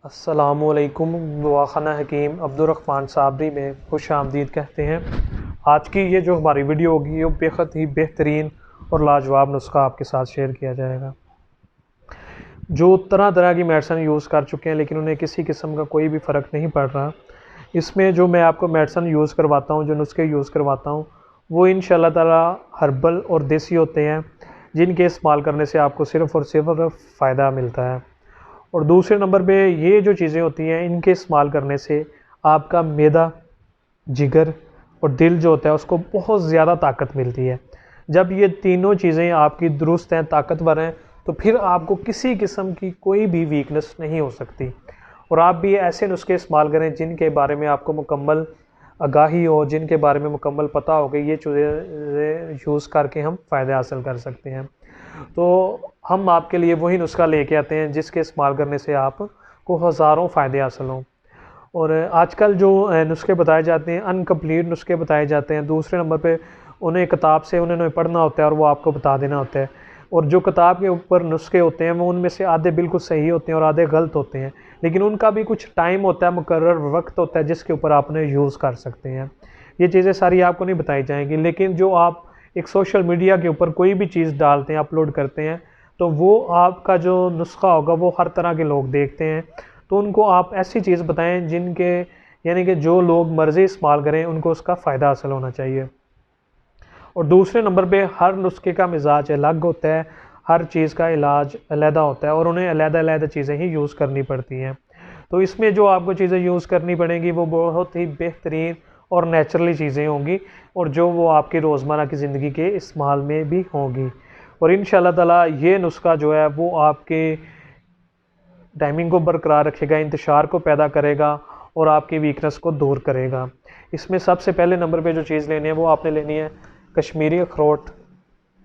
अस्सलामुअलैकुम। दवाखाना हकीम अब्दुर साबरी में खुश आमदीद कहते हैं। आज की ये जो हमारी वीडियो होगी ये बेहद ही बेहतरीन और लाजवाब नुस्खा आपके साथ शेयर किया जाएगा। जो तरह तरह की मेडिसिन यूज़ कर चुके हैं लेकिन उन्हें किसी किस्म का कोई भी फ़र्क नहीं पड़ रहा, इसमें जो मैं आपको मेडिसिन यूज़ करवाता हूँ, जो नुस्खे यूज़ करवाता हूँ, वो इंशाल्लाह ताला हर्बल और देसी होते हैं, जिनके इस्तेमाल करने से आपको सिर्फ़ और सिर्फ फ़ायदा मिलता है। और दूसरे नंबर पे ये जो चीज़ें होती हैं, इनके इस्तेमाल करने से आपका मैदा, जिगर और दिल जो होता है उसको बहुत ज़्यादा ताकत मिलती है। जब ये तीनों चीज़ें आपकी दुरुस्त हैं, ताकतवर हैं, तो फिर आपको किसी किस्म की कोई भी वीकनेस नहीं हो सकती। और आप भी ऐसे नुस्खे इस्तेमाल करें जिनके बारे में आपको मुकम्मल आगाही हो, जिनके बारे में मुकम्मल पता हो कि ये चीज़ें यूज़ करके हम फ़ायदे हासिल कर सकते हैं। तो हम आपके लिए वही नुस्खा लेके आते हैं जिसके इस्तेमाल करने से आपको हज़ारों फ़ायदे हासिल हों। और आजकल जो नुस्खे बताए जाते हैं, अनकम्प्लीट नुस्खे बताए जाते हैं। दूसरे नंबर पे उन्हें किताब से उन्होंने पढ़ना होता है और वो आपको बता देना होता है। और जो किताब के ऊपर नुस्खे होते हैं वो उनमें से आधे बिल्कुल सही होते हैं और आधे गलत होते हैं, लेकिन उनका भी कुछ टाइम होता है, मुकर्रर वक्त होता है जिसके ऊपर आप उन्हें यूज़ कर सकते हैं। ये चीज़ें सारी आपको नहीं बताई जाएंगी, लेकिन जो आप एक सोशल मीडिया के ऊपर कोई भी चीज़ डालते हैं, अपलोड करते हैं, तो वो आपका जो नुस्खा होगा वो हर तरह के लोग देखते हैं। तो उनको आप ऐसी चीज़ बताएं जिनके यानी कि जो लोग मर्ज़ी इस्तेमाल करें उनको उसका फ़ायदा हासिल होना चाहिए। और दूसरे नंबर पे हर नुस्खे का मिजाज अलग होता है, हर चीज़ का इलाज अलहदा होता है और उन्हें अलहदा चीज़ें ही यूज़ करनी पड़ती हैं। तो इसमें जो आपको चीज़ें यूज़ करनी पड़ेंगी वो बहुत ही बेहतरीन और नेचुरली चीज़ें होंगी और जो वो आपकी रोज़मर्रा की ज़िंदगी के इस्तेमाल में भी होंगी। और इंशाल्लाह ताला ये नुस्खा जो है वो आपके टाइमिंग को बरकरार रखेगा, इंतशार को पैदा करेगा और आपकी वीकनेस को दूर करेगा। इसमें सबसे पहले नंबर पे जो चीज़ लेनी है वो आपने लेनी है कश्मीरी अखरोट।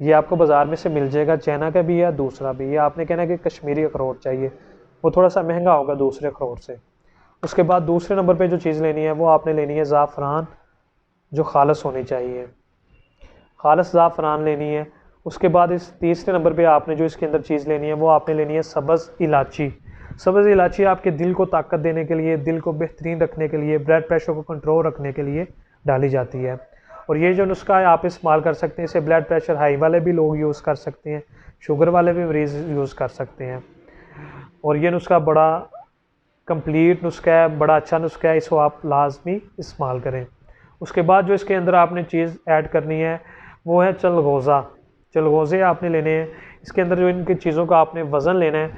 ये आपको बाज़ार में से मिल जाएगा, चाइना का भी या दूसरा भी। ये आपने कहना है कि कश्मीरी अखरोट चाहिए, वो थोड़ा सा महंगा होगा दूसरे अखरोट से। उसके बाद दूसरे नंबर पे जो चीज़ लेनी है वो आपने लेनी है ज़ाफ़रान, जो खालस होनी चाहिए, खालस ज़ाफ़रान लेनी है। उसके बाद इस तीसरे नंबर पे आपने जो इसके अंदर चीज़ लेनी है वो आपने लेनी है सब्ज़ इलायची। सब्ज़ इलायची आपके दिल को ताकत देने के लिए, दिल को बेहतरीन रखने के लिए, ब्लड प्रेशर को कंट्रोल रखने के लिए डाली जाती है। और ये जो नुस्खा है आप इस्तेमाल कर सकते हैं, इसे ब्लड प्रेशर हाई वाले भी लोग यूज़ कर सकते हैं, शुगर वाले भी मरीज़ यूज़ कर सकते हैं। और ये नुस्खा बड़ा कंप्लीट नुस्खा है, बड़ा अच्छा नुस्खा है, इसको आप लाजमी इस्तेमाल करें। उसके बाद जो इसके अंदर आपने चीज़ ऐड करनी है वो है चलगोज़ा। चलगोज़े आपने लेने हैं। इसके अंदर जो इनकी चीज़ों का आपने वज़न लेना है,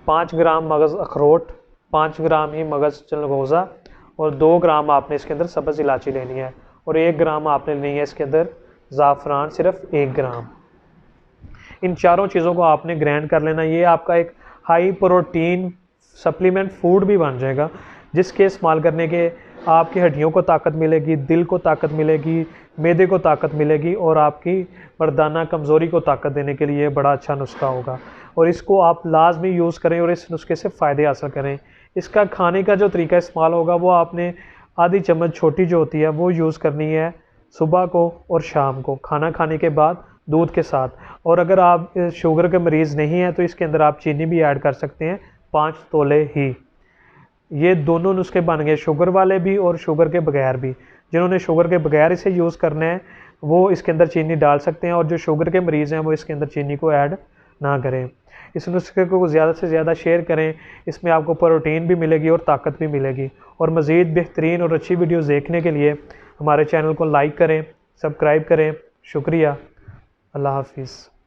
5 ग्राम मगज़ अखरोट, 5 ग्राम ही मगज़ चलगोज़ा और 2 ग्राम आपने इसके अंदर सब्ज़ इलायची लेनी है और 1 ग्राम आपने लेनी है इसके अंदर ज़ाफ़रान, सिर्फ 1 ग्राम। इन चारों चीज़ों को आपने ग्राइंड कर लेना। ये आपका एक हाई प्रोटीन सप्लीमेंट फूड भी बन जाएगा, जिसके इस्तेमाल करने के आपकी हड्डियों को ताकत मिलेगी, दिल को ताकत मिलेगी, मैदे को ताकत मिलेगी और आपकी मर्दाना कमज़ोरी को ताकत देने के लिए बड़ा अच्छा नुस्खा होगा। और इसको आप लाजमी यूज़ करें और इस नुस्खे से फ़ायदे हासिल करें। इसका खाने का जो तरीका इस्तेमाल होगा वो आपने आधी चम्मच छोटी जो होती है वो यूज़ करनी है सुबह को और शाम को, खाना खाने के बाद दूध के साथ। और अगर आप शुगर के मरीज़ नहीं हैं तो इसके अंदर आप चीनी भी ऐड कर सकते हैं, 5 तोले ही। ये दोनों नुस्खे बन गए, शुगर वाले भी और शुगर के बगैर भी। जिन्होंने शुगर के बगैर इसे यूज़ करना है वो इसके अंदर चीनी डाल सकते हैं और जो शुगर के मरीज़ हैं वो इसके अंदर चीनी को ऐड ना करें। इस नुस्खे को ज़्यादा से ज़्यादा शेयर करें, इसमें आपको प्रोटीन भी मिलेगी और ताकत भी मिलेगी। और मज़ीद बेहतरीन और अच्छी वीडियोज़ देखने के लिए हमारे चैनल को लाइक करें, सब्सक्राइब करें। शुक्रिया। अल्लाह हाफिज़।